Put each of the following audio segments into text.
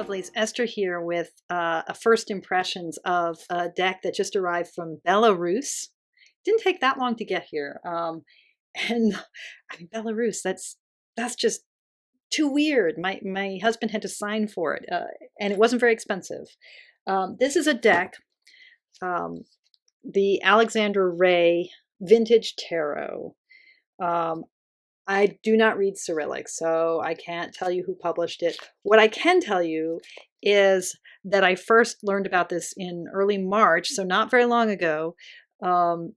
lovelies, Esther here with a first impressions of a deck that just arrived from Belarus. Didn't take that long to get here. And I mean, Belarus, that's just too weird. My husband had to sign for it, and it wasn't very expensive. This is a deck, the Alexandra Reya Vintage Tarot. I do not read Cyrillic, so I can't tell you who published it. What I can tell you is that I first learned about this in early March, so not very long ago.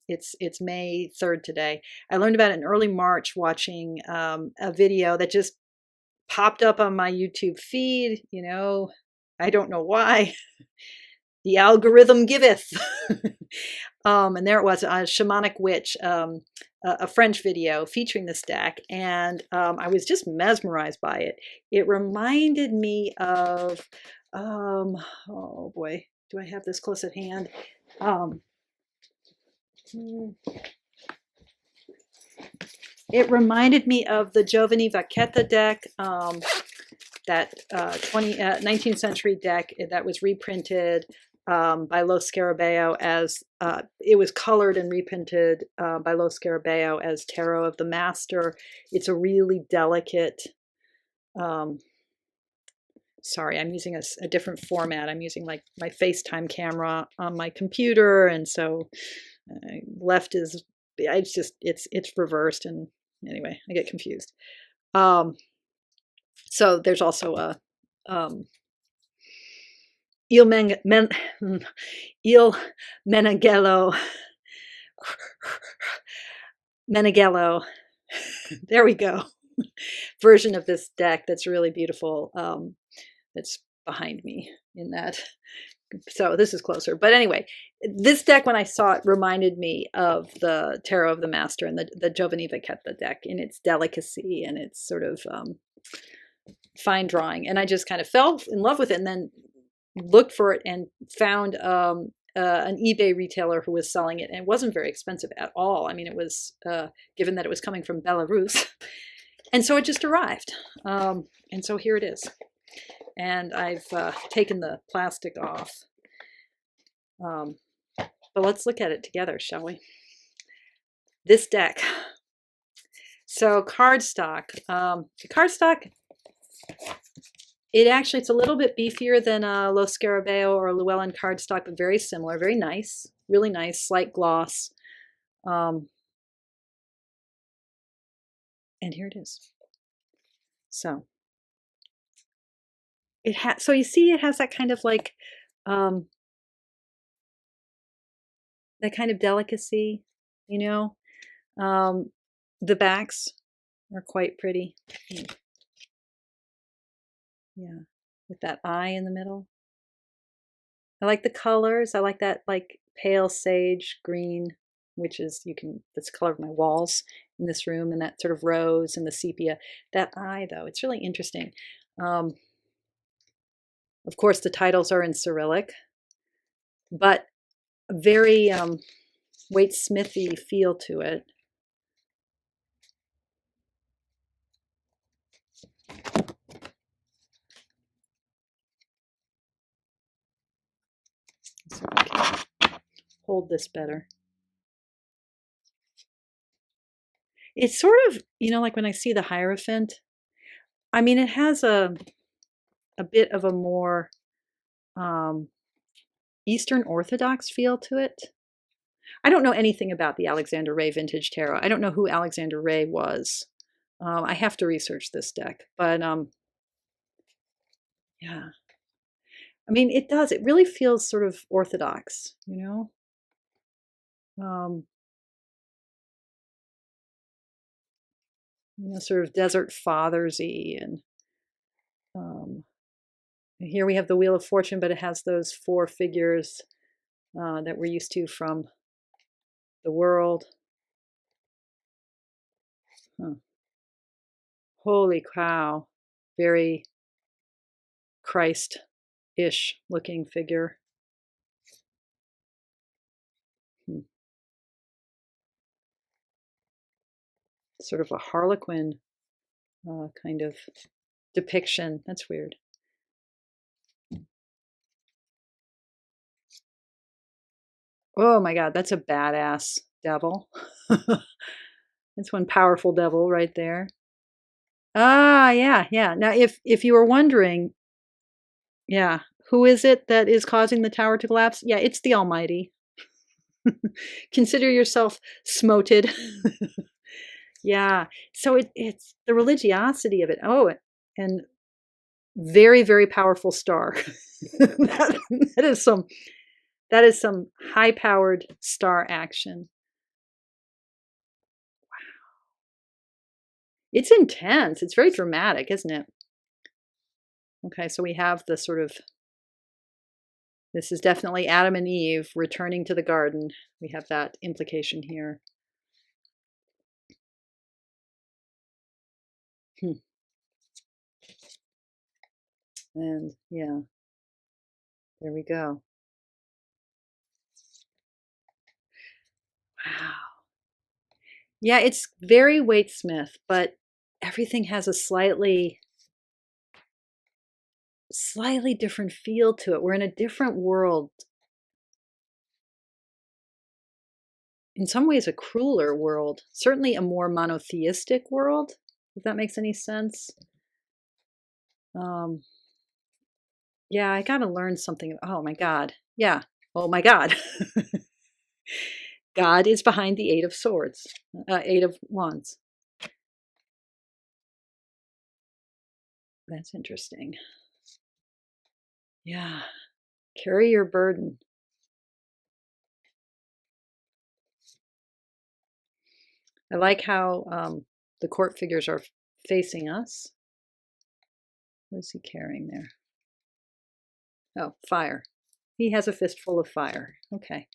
It's May 3rd today. I learned about it in early March watching a video that just popped up on my YouTube feed. You know, I don't know why. The algorithm giveth. And there it was, a shamanic witch, a French video featuring this deck, and I was just mesmerized by it. It reminded me of, oh boy, do I have this close at hand? It reminded me of the Giovanni Vacchetta deck, that 19th century deck that was reprinted by Lo Scarabeo as it was colored and reprinted by Lo Scarabeo as Tarot of the Master. It's a really delicate, sorry, I'm using a different format. I'm using like my FaceTime camera on my computer, and so left is, it's reversed, and anyway, I get confused. So there's also a Il Meneghello, there we go, version of this deck that's really beautiful, that's behind me in that. So this is closer. But anyway, this deck, when I saw it, reminded me of the Tarot of the Master and the Giovanni Vacchetta deck in its delicacy and its sort of fine drawing. And I just kind of fell in love with it, and then looked for it and found an eBay retailer who was selling it, and it wasn't very expensive at all. I mean, it was, given that it was coming from Belarus. And so it just arrived. And so here it is. And I've taken the plastic off. But let's look at it together, shall we? This deck. So cardstock. Cardstock, it's a little bit beefier than Lo Scarabeo or Llewellyn cardstock, but very similar, very nice, really nice, slight gloss. And here it is. So so you see, it has that kind of like, that kind of delicacy, you know. The backs are quite pretty. Yeah, with that eye in the middle. I like the colors. I like that like pale sage green, which is, that's the color of my walls in this room, and that sort of rose and the sepia. That eye, though, it's really interesting. Of course, the titles are in Cyrillic, but a very Waite Smithy feel to it. So I can hold this better. It's sort of, you know, like when I see the Hierophant, I mean, it has a bit of a more Eastern Orthodox feel to it. I don't know anything about the Alexandra Reya Vintage Tarot. I don't know who Alexandra Reya was. I have to research this deck, but yeah. I mean, it does. It really feels sort of Orthodox, you know? You know, sort of Desert Fathers-y, and here we have the Wheel of Fortune, but it has those four figures that we're used to from the world. Huh. Holy cow. Very Christ-ish looking figure. Sort of a Harlequin kind of depiction. That's weird. Oh my God, that's a badass devil. That's one powerful devil right there. Ah, yeah, yeah. Now, if you were wondering, yeah, who is it that is causing the tower to collapse? Yeah, it's the Almighty. Consider yourself smoted. Yeah. So it's the religiosity of it. Oh, and very, very powerful star. that, that is some high-powered star action. It's intense. It's very dramatic, isn't it? Okay, so we have the sort of, this is definitely Adam and Eve returning to the garden. We have that implication here. And yeah, there we go. Wow. Yeah, it's very Waite-Smith, but everything has a slightly different feel to it. We're in a different world. In some ways, a crueler world. Certainly a more monotheistic world, if that makes any sense. Yeah, I got to learn something. Oh my God. Yeah. Oh my God. God is behind the Eight of Swords, Eight of Wands. That's interesting. Yeah. Carry your burden. I like how the court figures are facing us. What is he carrying there? Oh, fire. He has a fistful of fire. Okay.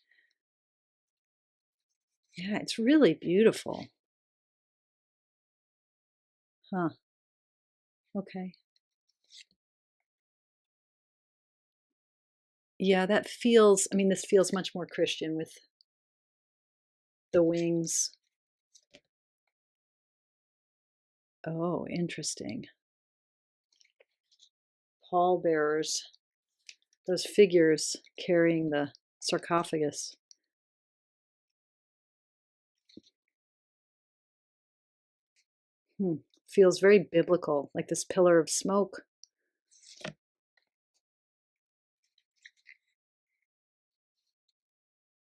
Yeah, it's really beautiful. Huh. Okay. Yeah, that feels, I mean, this feels much more Christian with the wings. Oh, interesting. Pallbearers, those figures carrying the sarcophagus. Feels very biblical, like this pillar of smoke.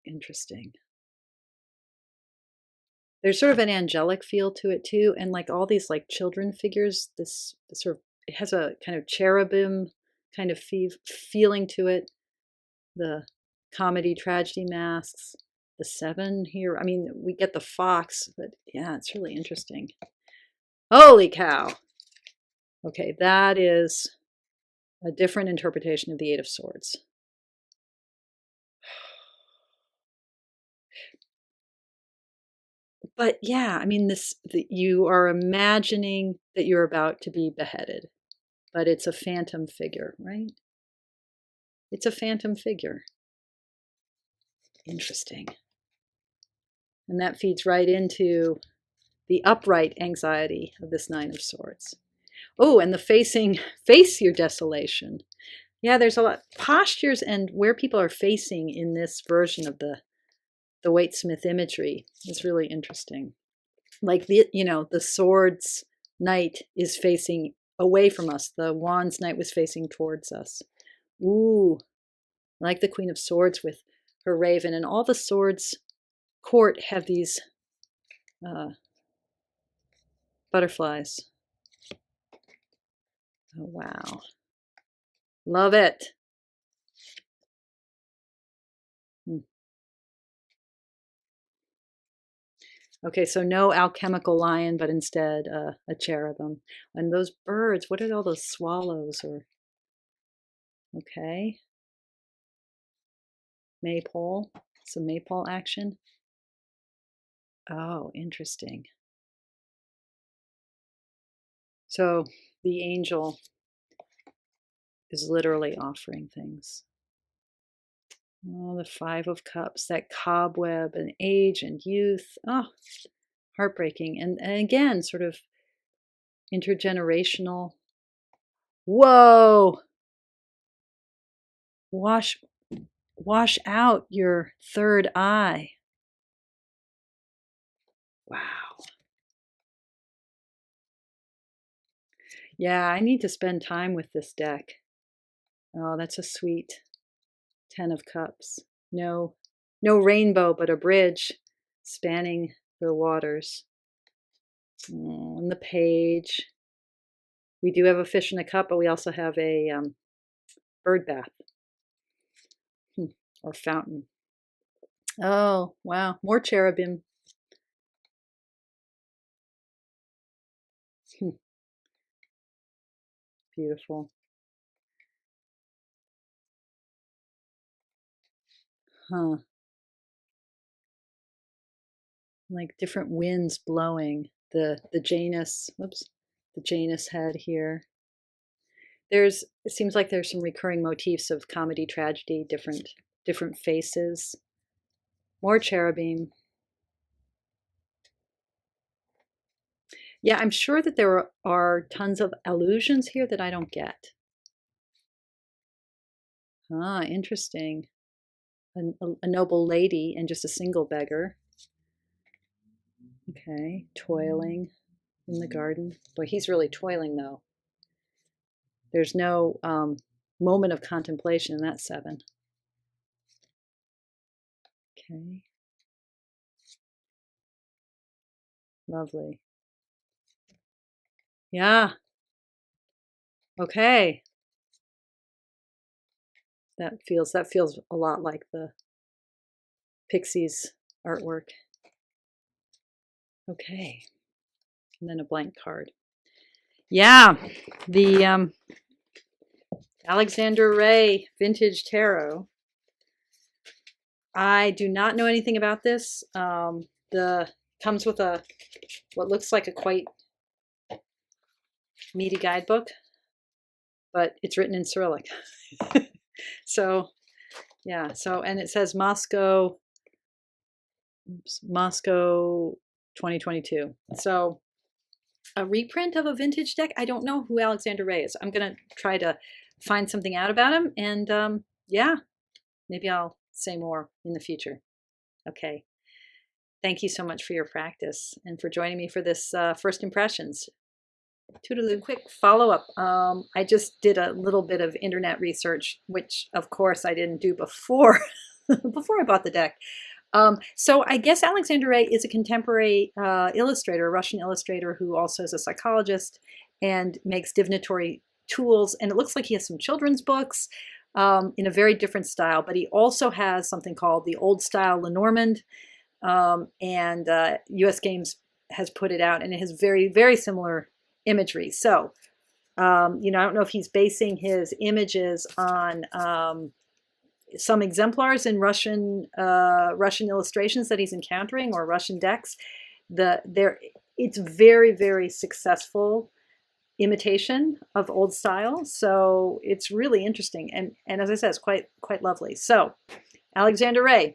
Interesting. There's sort of an angelic feel to it too, and like all these like children figures, this sort of, it has a kind of cherubim kind of feeling to it. The comedy tragedy masks, the seven here. I mean, we get the fox, but yeah, it's really interesting. Holy cow. Okay, that is a different interpretation of the Eight of Swords. But yeah, I mean, you are imagining that you're about to be beheaded, but it's a phantom figure, right? It's a phantom figure. Interesting. And that feeds right into the upright anxiety of this Nine of Swords. Oh, and the face your desolation. Yeah, there's a lot postures and where people are facing in this version of the Waite-Smith imagery is really interesting. Like the swords knight is facing away from us. The wands knight was facing towards us. Ooh, like the Queen of Swords with her raven, and all the swords court have these butterflies. Oh, wow. Love it. Okay, so no alchemical lion, but instead a cherubim. And those birds, what are all those swallows or? Okay. Maypole, some maypole action. Oh, interesting. So the angel is literally offering things. Oh, the Five of Cups, that cobweb and age and youth. Oh, heartbreaking. And again, sort of intergenerational. Whoa! wash out your third eye. Wow. Yeah, I need to spend time with this deck. Oh, that's a sweet 10 of Cups. No rainbow, but a bridge spanning the waters. On the page, we do have a fish in a cup, but we also have a bird bath or fountain. Oh, wow. More cherubim. Beautiful. Huh. Like different winds blowing. The Janus, whoops, the Janus head here. It seems like there's some recurring motifs of comedy, tragedy, different faces. More cherubim. Yeah, I'm sure that there are tons of allusions here that I don't get. Ah, interesting. A noble lady and just a single beggar. Okay, toiling in the garden. Boy, he's really toiling though. There's no moment of contemplation in that 7. Okay. Lovely. Yeah. Okay. That feels a lot like the Pixies artwork. Okay. And then a blank card. Yeah. The Alexandra Reya Vintage Tarot. I do not know anything about this. Comes with what looks like a quite meaty guidebook, but it's written in Cyrillic. So, yeah. So, and it says Moscow 2022. So, a reprint of a vintage deck. I don't know who Alexandra Reya is. I'm gonna try to find something out about him, and yeah, maybe I'll say more in the future. Okay. Thank you so much for your practice and for joining me for this first impressions. Toodaloo, quick follow-up. I just did a little bit of internet research, which of course I didn't do before before I bought the deck. So I guess Alexandra Reya is a contemporary illustrator, a Russian illustrator who also is a psychologist and makes divinatory tools. And it looks like he has some children's books in a very different style, but he also has something called the Old Style Lenormand, and US Games has put it out, and it has very, very similar imagery. So, I don't know if he's basing his images on some exemplars in Russian illustrations that he's encountering or Russian decks. It's very, very successful imitation of old style. So it's really interesting, and as I said, it's quite lovely. So Alexandra Reya,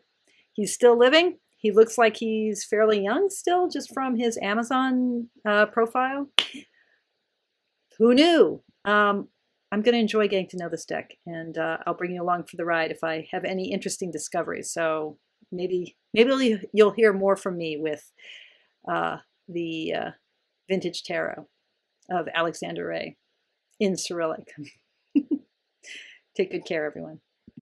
he's still living. He looks like he's fairly young still, just from his Amazon profile. Who knew? I'm going to enjoy getting to know this deck, and I'll bring you along for the ride if I have any interesting discoveries. So maybe you'll hear more from me with the Vintage Tarot of Alexandra Reya in Cyrillic. Take good care, everyone.